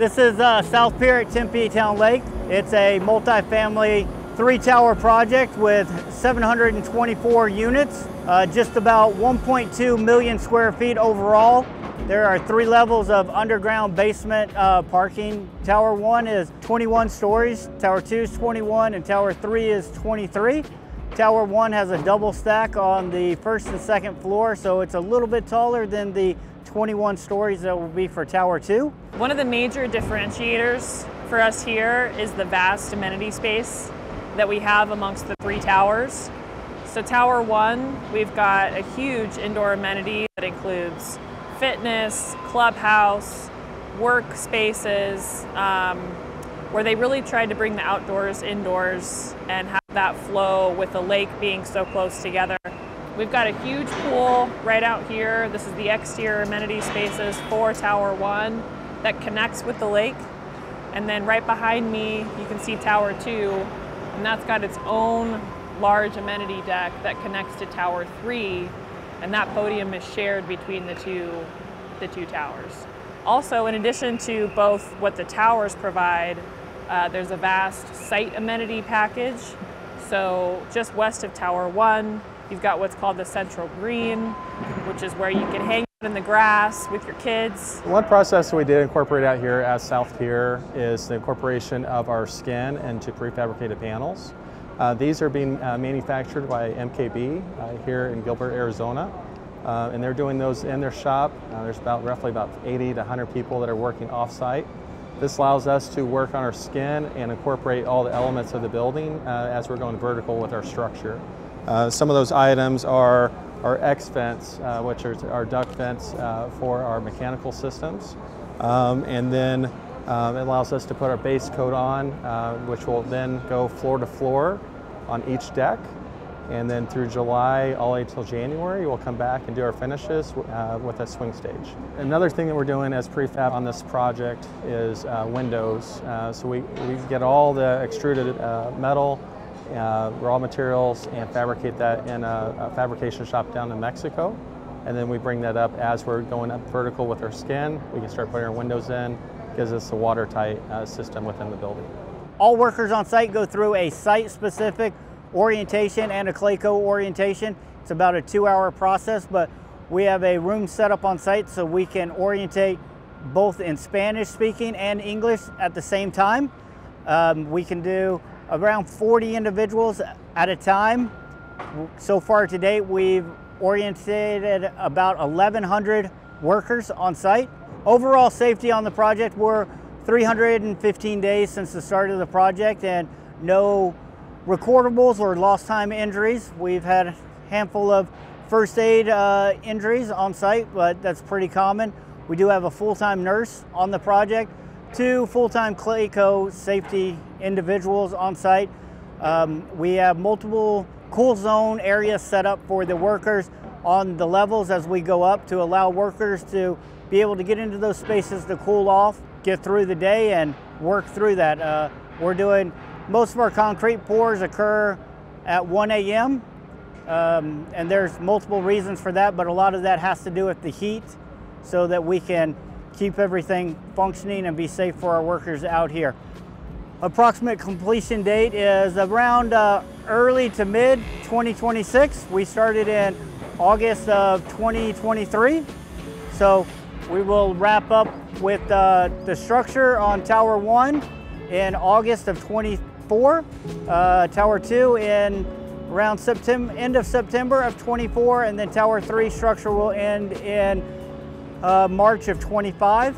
This is South Pier at Tempe Town Lake. It's a multi-family 3-tower project with 724 units, just about 1.2 million square feet overall. There are 3 levels of underground basement parking. Tower 1 is 21 stories, Tower 2 is 21, and Tower 3 is 23. Tower 1 has a double stack on the first and second floor, so it's a little bit taller than the 21 stories that will be for Tower 2. One of the major differentiators for us here is the vast amenity space that we have amongst the 3 towers. So Tower 1, we've got a huge indoor amenity that includes fitness, clubhouse, work spaces, where they really tried to bring the outdoors indoors and have that flow with the lake being so close together. We've got a huge pool right out here. This is the exterior amenity spaces for Tower 1 that connects with the lake. And then right behind me, you can see Tower 2, and that's got its own large amenity deck that connects to Tower 3, and that podium is shared between the two towers. Also, in addition to both what the towers provide, there's a vast site amenity package. So just west of Tower 1, you've got what's called the Central Green, which is where you can hang out in the grass with your kids. One process we did incorporate out here at South Pier is the incorporation of our skin into prefabricated panels. These are being manufactured by MKB here in Gilbert, Arizona. And they're doing those in their shop. There's roughly 80 to 100 people that are working off-site. This allows us to work on our skin and incorporate all the elements of the building as we're going vertical with our structure. Some of those items are our X vents, which are our duct vents for our mechanical systems. And then it allows us to put our base coat on, which will then go floor to floor on each deck. And then through July, all the way till January, we'll come back and do our finishes with a swing stage. Another thing that we're doing as prefab on this project is windows. So we get all the extruded metal, raw materials, and fabricate that in a fabrication shop down in Mexico. And then we bring that up as we're going up vertical with our skin. We can start putting our windows in, gives us a watertight system within the building. All workers on site go through a site-specific orientation and a Clayco orientation. It's about a 2-hour process, but we have a room set up on site so we can orientate both in Spanish speaking and English at the same time. We can do around 40 individuals at a time. So far to date, we've orientated about 1,100 workers on site. Overall safety on the project, we're 315 days since the start of the project and no recordables or lost time injuries. We've had a handful of first aid injuries on site, but that's pretty common. We do have a full-time nurse on the project, 2 full-time Clayco safety individuals on site. We have multiple cool zone areas set up for the workers on the levels as we go up to allow workers to be able to get into those spaces to cool off, get through the day and work through that. Most of our concrete pours occur at 1 a.m. And there's multiple reasons for that, but a lot of that has to do with the heat so that we can keep everything functioning and be safe for our workers out here. Approximate completion date is around early to mid 2026. We started in August of 2023. So we will wrap up with the structure on Tower 1 in August of 24, Tower 2 in around end of September of 24, and then Tower 3 structure will end in March of 25.